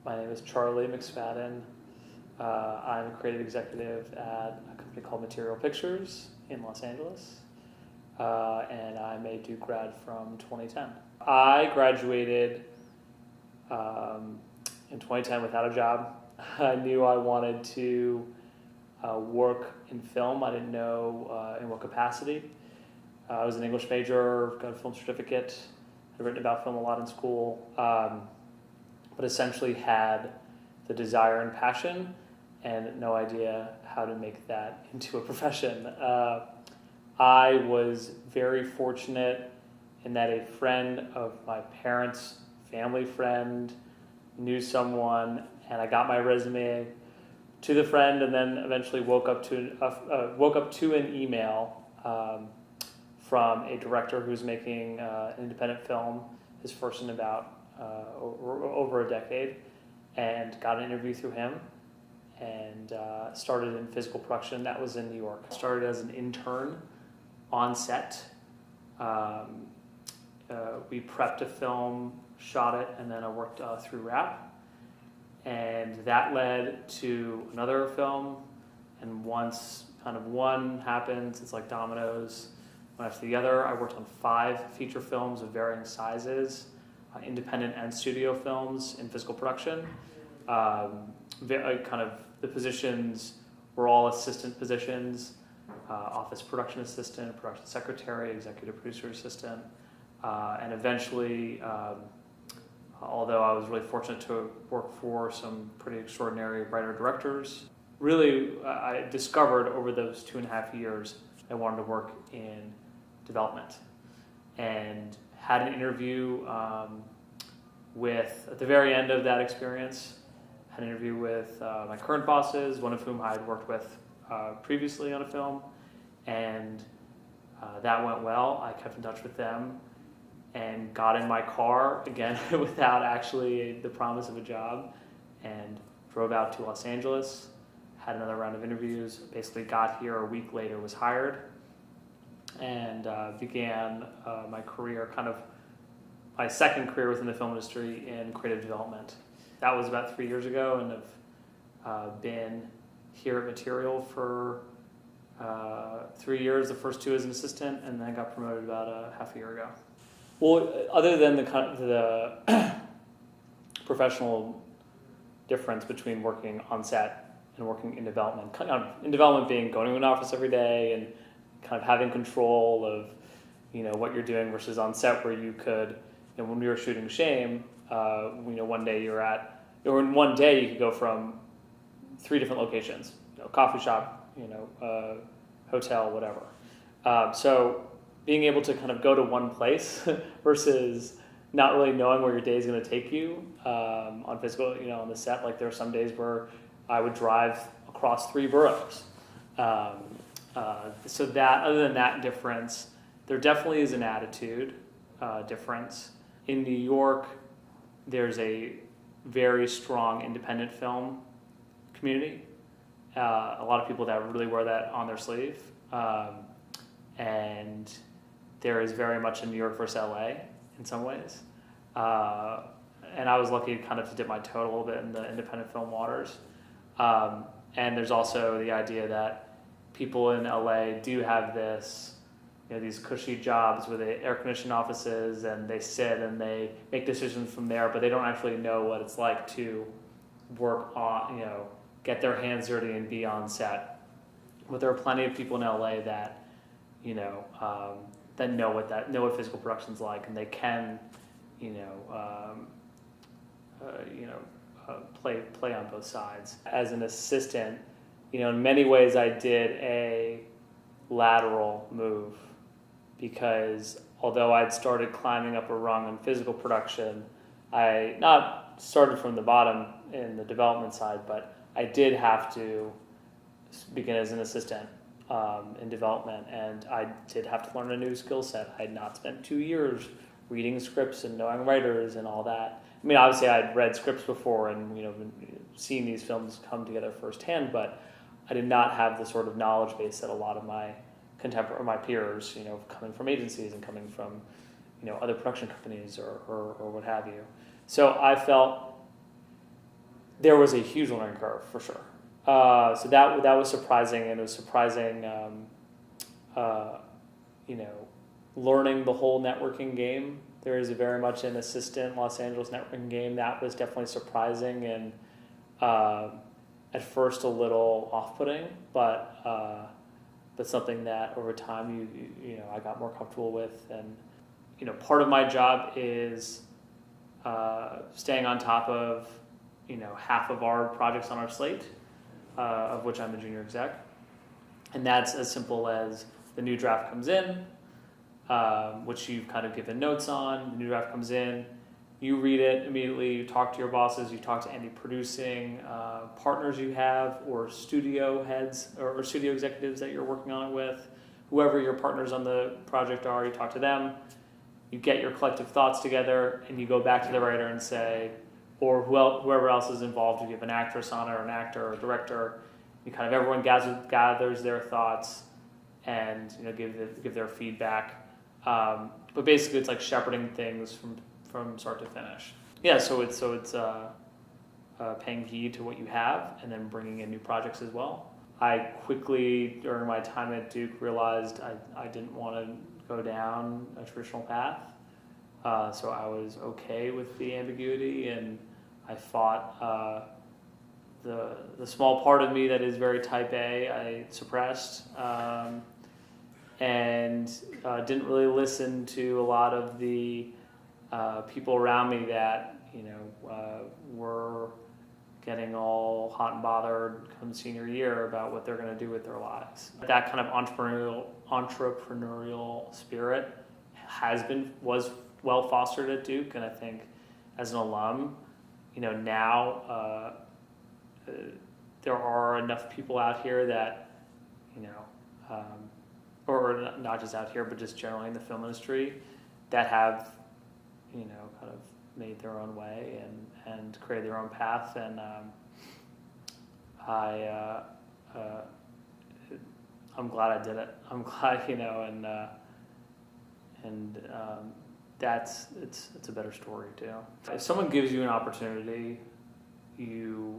My name is Charlie McSpadden. I'm a creative executive at a company called Material Pictures in Los Angeles, and I'm a Duke grad from 2010. I graduated in 2010 without a job. I knew I wanted to work in film. I didn't know in what capacity. I was an English major, got a film certificate, had written about film a lot in school, but essentially had the desire and passion and no idea how to make that into a profession. I was very fortunate in that a friend of my parents' family friend knew someone, and I got my resume to the friend, and then eventually woke up to an email from a director who's making an independent film, his first in about over a decade, and got an interview through him, and started in physical production. That was in New York. Started as an intern on set. We prepped a film, shot it, and then I worked through wrap. And that led to another film, and once kind of one happens, it's like dominoes. One after the other, I worked on 5 feature films of varying sizes, independent and studio films in physical production. Kind of the positions were all assistant positions, office production assistant, production secretary, executive producer assistant, and eventually, although I was really fortunate to work for some pretty extraordinary writer-directors, really I discovered over those 2.5 years I wanted to work in development, and had an interview at the very end of that experience, had an interview with my current bosses, one of whom I had worked with previously on a film, and that went well. I kept in touch with them and got in my car, again, without actually the promise of a job, and drove out to Los Angeles, had another round of interviews, basically got here a week later, was hired, and began my career, kind of my second career within the film industry in creative development. That was about 3 years ago, and I've been here at Material for 3 years, the first 2 as an assistant, and then got promoted about half a year ago. Well, other than the professional difference between working on set and working in development, kind of in development being going to an office every day and kind of having control of what you're doing versus on set where you could, when we were shooting Shame, one day in one day you could go from 3 different locations, coffee shop, hotel, whatever. So being able to kind of go to one place versus not really knowing where your day is going to take you on physical, on the set. Like there are some days where I would drive across 3 boroughs. So that, other than that difference, there definitely is an attitude difference. In New York, there's a very strong independent film community. A lot of people that really wear that on their sleeve. And there is very much in New York versus LA in some ways. And I was lucky kind of to dip my toe a little bit in the independent film waters. And there's also the idea that people in LA do have this, these cushy jobs where they air-conditioned offices and they sit and they make decisions from there, but they don't actually know what it's like to work on, get their hands dirty and be on set. But there are plenty of people in LA that, that know what physical production's like, and they can, play on both sides. As an assistant, in many ways I did a lateral move, because although I'd started climbing up a rung in physical production, I not started from the bottom in the development side, but I did have to begin as an assistant in development, and I did have to learn a new skill set. I had not spent 2 years reading scripts and knowing writers and all that. I mean, obviously I'd read scripts before and seen these films come together firsthand, but I did not have the sort of knowledge base that a lot of my my peers, coming from agencies and coming from, other production companies or what have you. So I felt There was a huge learning curve for sure. So that was surprising, and it was surprising, learning the whole networking game. There is very much an assistant Los Angeles networking game. That was definitely surprising and at first a little off-putting, but something that over time I got more comfortable with. And part of my job is staying on top of half of our projects on our slate, of which I'm the junior exec, and that's as simple as the new draft comes in, which you've kind of given notes on. The new draft comes in, you read it immediately, you talk to your bosses, you talk to any producing partners you have, or studio heads or studio executives that you're working on it with, whoever your partners on the project are, you talk to them, you get your collective thoughts together, and you go back to the writer and say, or whoever else is involved, if you have an actress on it, or an actor or a director, you kind of everyone gathers their thoughts and give their feedback. But basically, it's like shepherding things from start to finish. Yeah, so it's paying heed to what you have and then bringing in new projects as well. I quickly, during my time at Duke, realized I didn't want to go down a traditional path. So I was okay with the ambiguity, and I fought the small part of me that is very type A. I suppressed and didn't really listen to a lot of the people around me that were getting all hot and bothered come senior year about what they're going to do with their lives. That kind of entrepreneurial spirit was well fostered at Duke, and I think as an alum, now there are enough people out here that or not just out here, but just generally in the film industry, that have kind of made their own way and created their own path, and I'm glad I did it. I'm glad, it's a better story too. If someone gives you an opportunity, you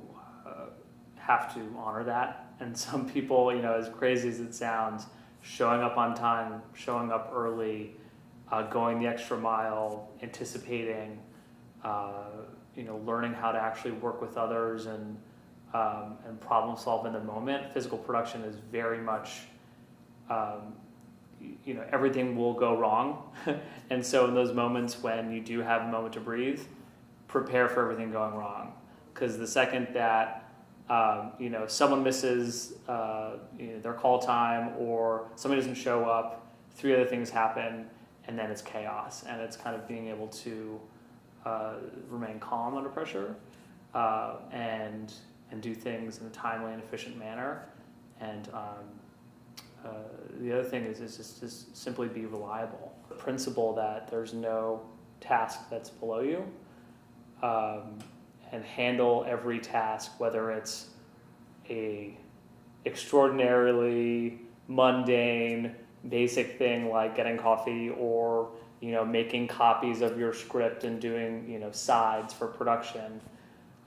have to honor that. And some people, as crazy as it sounds, showing up on time, showing up early, going the extra mile, anticipating, learning how to actually work with others and problem solve in the moment. Physical production is very much, everything will go wrong. And so in those moments when you do have a moment to breathe, prepare for everything going wrong. Because the second that someone misses their call time, or somebody doesn't show up, 3 other things happen, and then it's chaos. And it's kind of being able to remain calm under pressure and do things in a timely and efficient manner. And the other thing is just simply be reliable. The principle that there's no task that's below you, and handle every task, whether it's a extraordinarily mundane, basic thing like getting coffee, or making copies of your script and doing sides for production,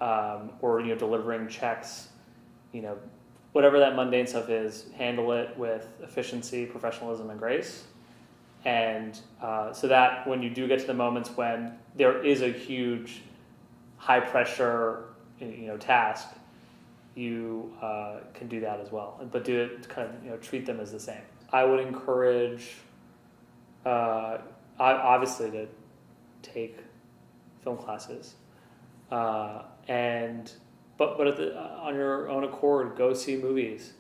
or delivering checks, whatever that mundane stuff is, handle it with efficiency, professionalism, and grace. And so that when you do get to the moments when there is a huge high pressure task, you can do that as well, but do it kind of treat them as the same. I would encourage obviously to take film classes, and but on your own accord, go see movies.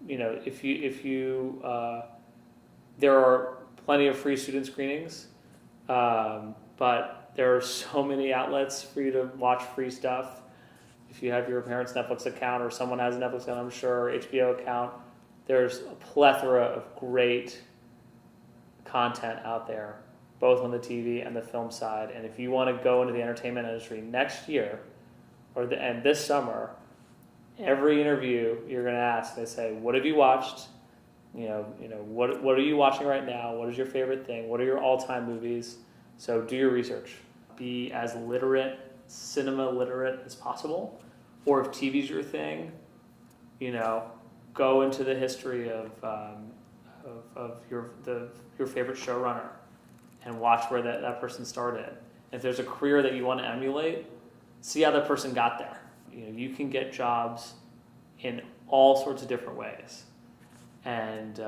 If you there are plenty of free student screenings, but there are so many outlets for you to watch free stuff. If you have your parents' Netflix account, or someone has a Netflix account, I'm sure, HBO account, there's a plethora of great content out there, both on the TV and the film side. And if you want to go into the entertainment industry next year, and this summer, every interview you're going to ask, they say, what have you watched? What are you watching right now? What is your favorite thing? What are your all-time movies? So do your research. Be as literate, cinema literate as possible, or if TV's your thing, go into the history of your favorite showrunner and watch where that person started. If there's a career that you want to emulate, see how that person got there. You can get jobs in all sorts of different ways. And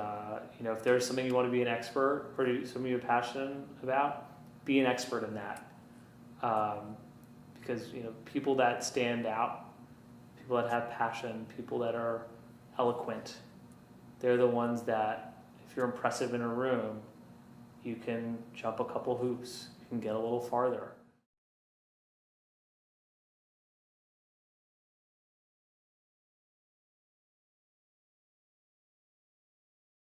if there's something you want to be an expert or something you're passionate about, be an expert in that. Because people that stand out, people that have passion, people that are eloquent, they're the ones that, if you're impressive in a room, you can jump a couple hoops, you can get a little farther.